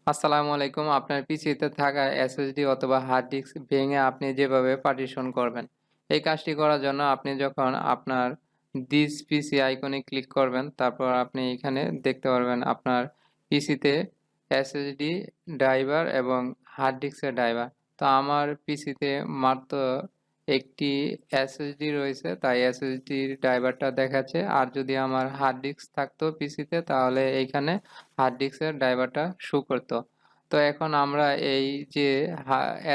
আসসালামু আলাইকুম। আপনার পিসিতে থাকা এসএসডি অথবা হার্ড ডিস্ক ভেঙে আপনি যেভাবে পার্টিশন করবেন। এই কাজটি করার জন্য আপনি যখন আপনার দিস পিসি আইকনে ক্লিক করবেন, তারপর আপনি এখানে দেখতে পারবেন আপনার পিসিতে এসএসডি ড্রাইভার এবং হার্ড ডিস্কের ড্রাইভার। তো আমার পিসিতে মাত্র একটি এসএসডি রয়েছে, তাই এসএসডির ড্রাইভারটা দেখাচ্ছে। আর যদি আমার হার্ড ডিস্ক থাকতো পিসিতে তাহলে এইখানে হার্ড ডিস্কের ড্রাইভারটা শো করতো। তো এখন আমরা এই যে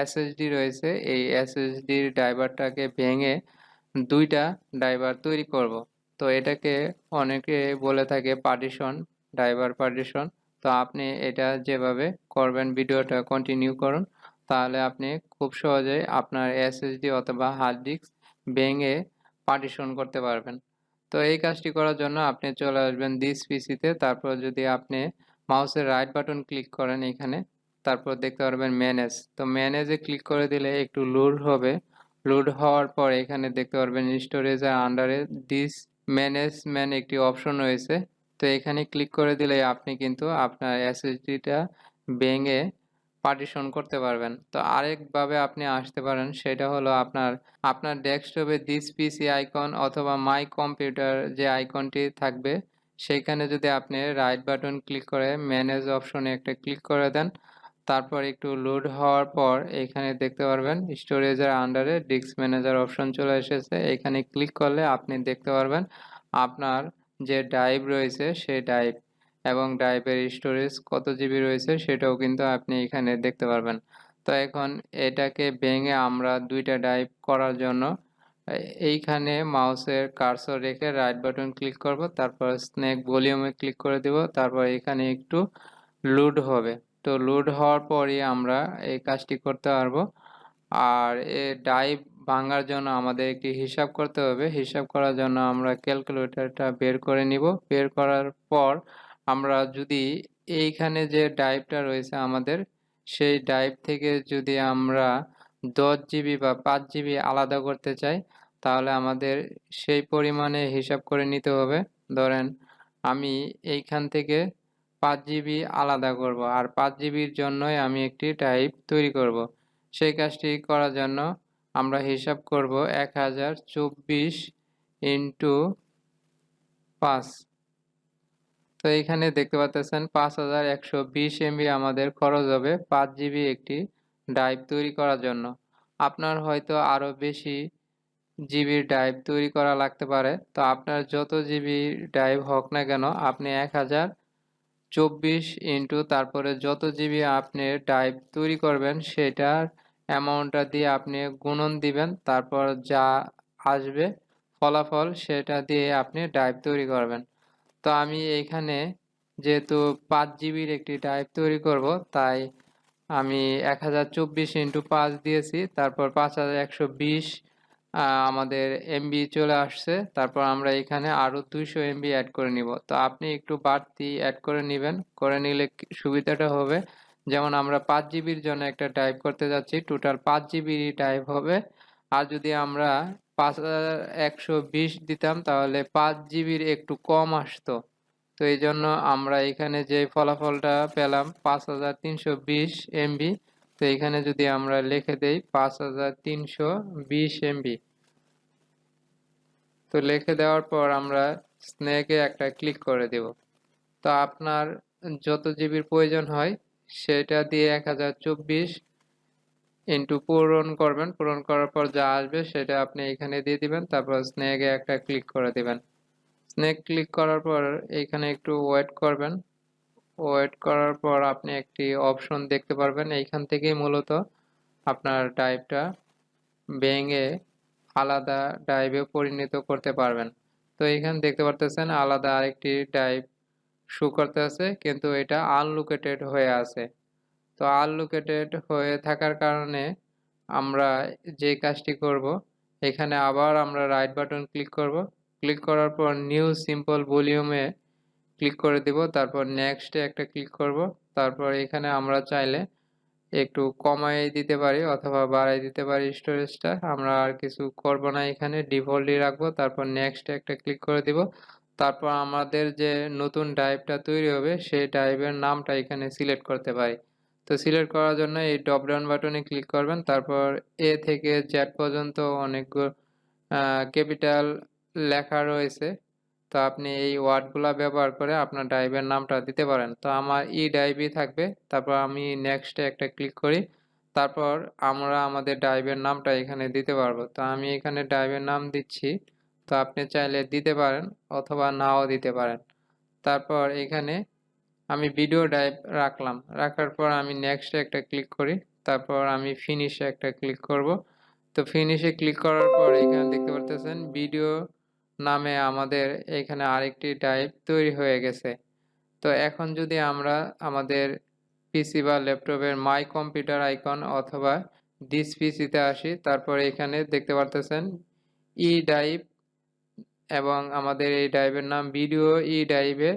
এসএসডি রয়েছে এই এসএসডির ড্রাইভারটাকে ভেঙে দুইটা ড্রাইভার তৈরি করব। তো এটাকে অনেকে বলে থাকে পার্টিশন, ড্রাইভার পার্টিশন। তো আপনি এটা যেভাবে করবেন ভিডিওটা কন্টিনিউ করুন, তাহলে আপনি খুব সহজেই আপনার এসএসডি অথবা হার্ড ডিস্ক ভেঙে পার্টিশন করতে পারবেন। তো এই কাজটি করার জন্য আপনি চলে আসবেন দিস পিসিতে, তারপর যদি আপনি মাউসের রাইট বাটন ক্লিক করেন এখানে, তারপর দেখতে পারবেন ম্যানেজ। তো ম্যানেজে ক্লিক করে দিলে একটু লোড হবে। লোড হওয়ার পর এখানে দেখতে পারবেন স্টোরেজের আন্ডারে দিস ম্যানেজমেন্ট একটি অপশন রয়েছে। তো এখানে ক্লিক করে দিলে আপনি কিন্তু আপনার এসএসডিটা ভেঙে পার্টিশন করতে পারবেন। তো আরেকভাবে আপনি আসতে পারেন, সেটা হলো আপনার ডেস্কটপে দিস পিসি আইকন অথবা মাই কম্পিউটার যে আইকনটি থাকবে সেইখানে যদি আপনি রাইট বাটন ক্লিক করে ম্যানেজ অপশনে একটা ক্লিক করে দেন, তারপর একটু লোড হওয়ার পর এখানে দেখতে পারবেন স্টোরেজের আন্ডারে ডিস্ক ম্যানেজার অপশন চলে এসেছে। এখানে ক্লিক করলে আপনি দেখতে পারবেন আপনার যে ড্রাইভ রয়েছে সেই ড্রাইভ এবং ড্রাইভের স্টোরেজ কত জিবি রয়েছে সেটাও কিন্তু আপনি এখানে দেখতে পারবেন। তো এখন এটাকে ভেঙে আমরা দুইটা ড্রাইভ করার জন্য এইখানে মাউসের কার্সর রেখে রাইট বাটন ক্লিক করব, তারপর স্নেক ভলিউমে ক্লিক করে দেব, তারপর এখানে একটু লোড হবে। তো লোড হওয়ার পরই আমরা এই কাজটি করতে পারবো। আর এ ড্রাইভ ভাঙার জন্য আমাদের একটি হিসাব করতে হবে। হিসাব করার জন্য আমরা ক্যালকুলেটরটা বের করে নিব। বের করার পর আমরা যদি এইখানে যে ড্রাইভটা রয়েছে আমাদের, সেই ড্রাইভ থেকে যদি আমরা 10 জিবি বা 5 জিবি আলাদা করতে চাই, তাহলে আমাদের সেই পরিমাণে হিসাব করে নিতে হবে। ধরেন আমি এইখান থেকে 5 জিবি আলাদা করব, আর 5 জিবির জন্যই আমি একটি ড্রাইভ তৈরি করব। সেই কাজটি করার জন্য আমরা হিসাব করব 1024 ইন্টু 5। তো এইখানে দেখতে পাচ্ছেন 5120 এমবি আমাদের খরচ হবে 5 জিবি একটি ড্রাইভ তৈরি করার জন্য। আপনার হয়তো আরো বেশি জিবির ড্রাইভ তৈরি করা লাগতে পারে। তো আপনার যত জিবি ড্রাইভ হোক না কেন, আপনি 1024 ইন্টু তারপরে যত জিবি আপনি ড্রাইভ তৈরি করবেন সেটার অ্যামাউন্টটা দিয়ে আপনি গুণন দিবেন, তারপর যা আসবে ফলাফল সেটা দিয়ে আপনি ড্রাইভ তৈরি করবেন। তো আমি এইখানে যেহেতু 5 জিবির একটি ড্রাইভ তৈরি করব, তাই আমি 1024 ইন্টু 5 দিয়েছি, তারপর 5120 আমাদের এমবি চলে আসছে। তারপর আমরা এখানে আরো 200 এমবি অ্যাড করে নিব। তো আপনি একটু বাড়তি অ্যাড করে নেবেন, করে নিলে সুবিধাটা হবে। যেমন আমরা 5 জিবির জন্য একটা ড্রাইভ করতে যাচ্ছি, টোটাল 5 জিবি ড্রাইভ হবে। আর যদি আমরা 5120 দিতাম তাহলে 5 জিবির একটু কম আসতো। তো এই জন্য আমরা এখানে যে ফলাফলটা পেলাম 5320 এমবি। তো এখানে যদি আমরা লিখে দেই 5320 এমবি, তো লিখে দেওয়ার পর আমরা স্নেকে একটা ক্লিক করে দেব। তো আপনার যত জিবির প্রয়োজন হয় সেটা দিয়ে 1024 ইন্টু পূরণ করবেন। পূরণ করার পর যা আসবে সেটা আপনি এখানে দিয়ে দিবেন, তারপর স্নেকে একটা ক্লিক করে দিবেন। স্নেক ক্লিক করার পর এখানে একটু ওয়েট করবেন। ওয়েট করার পর আপনি একটি অপশন দেখতে পারবেন। এইখান থেকেই মূলত আপনার ড্রাইভটা ভেঙে আলাদা ড্রাইভে পরিণত করতে পারবেন। তো এখানে দেখতে পারতেছেন আলাদা আরেকটি ড্রাইভ শো করতেছে, কিন্তু এটা আনলোকেটেড হয়ে আছে। তো আনলোকেটেড হয়ে থাকার কারণে আমরা যে কাজটি করব, এখানে আবার আমরা রাইট বাটন ক্লিক করব। ক্লিক করার পর নিউ সিম্পল ভলিউমে ক্লিক করে দিব, তারপর নেক্সটে একটা ক্লিক করব। তারপর এখানে আমরা চাইলে একটু কমাই দিতে পারি অথবা বাড়াই দিতে পারি স্টোরেজটা। আমরা আর কিছু করব না, এখানে ডিফল্টই রাখবো। তারপর নেক্সটে একটা ক্লিক করে দিব। তারপর আমাদের যে নতুন ড্রাইভটা তৈরি হবে সেই ড্রাইভের নামটা এখানে সিলেক্ট করতে পারি। তো সিলেক্ট করার জন্য এই ড্রপ ডাউন বাটনে ক্লিক করবেন। তারপর এ থেকে জেড পর্যন্ত অনেকগুলো ক্যাপিটাল লেখা রয়েছে। তো আপনি এই ওয়ার্ডগুলা ব্যবহার করে আপনার ড্রাইভের নামটা দিতে পারেন। তো আমার ই ড্রাইভই থাকবে। তারপর আমি নেক্সট এ একটা ক্লিক করি। তারপর আমরা আমাদের ড্রাইভের নামটা এখানে দিতে পারবো। তো আমি এখানে ড্রাইভের নাম দিচ্ছি। তো আপনি চাইলে দিতে পারেন অথবা নাও দিতে পারেন। তারপর এখানে আমি ভিডিও ড্রাইভ রাখলাম। রাখার পর আমি নেক্সট এ একটা ক্লিক করি। তারপর আমি ফিনিশে একটা ক্লিক করব। তো ফিনিশে ক্লিক করার পর এখানে দেখতে পারতেছেন ভিডিও নামে আমাদের এখানে আরেকটি ড্রাইভ তৈরি হয়ে গেছে। তো এখন যদি আমরা আমাদের পিসি বা ল্যাপটপের মাই কম্পিউটার আইকন অথবা দিস পিসিতে আসি, তারপর এখানে দেখতে পারতেছেন ই ড্রাইভ এবং আমাদের এই ড্রাইভের নাম ভিডিও ই ড্রাইভে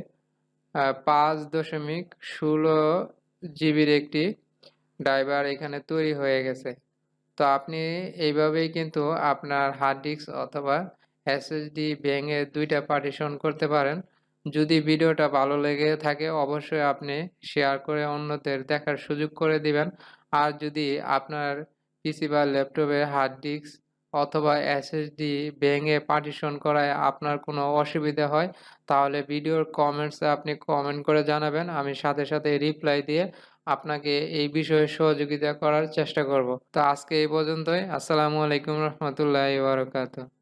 5.16 জিবির একটি ড্রাইভার এখানে তৈরি হয়ে গেছে। তো আপনি এইভাবেই কিন্তু আপনার হার্ড ডিস্ক অথবা এসএসডি ভেঙে দুইটা পার্টিশন করতে পারেন। যদি ভিডিওটা ভালো লেগে থাকে অবশ্যই আপনি শেয়ার করে অন্যদের দেখার সুযোগ করে দিবেন। আর যদি আপনার পিসি বা ল্যাপটপে হার্ড ডিস্ক অথবা এসএসডি ভেঙে পার্টিশন করায় আপনার কোনো অসুবিধা হয় তাহলে ভিডিওর কমেন্টসে আপনি কমেন্ট করে জানাবেন। আমি সাথে সাথে রিপ্লাই দিয়ে আপনাকে এই বিষয়ে সহযোগিতা করার চেষ্টা করব। তো আজকে এই পর্যন্তই। আসসালামু আলাইকুম রহমতুল্লাহি ওয়া বারাকাতুহু।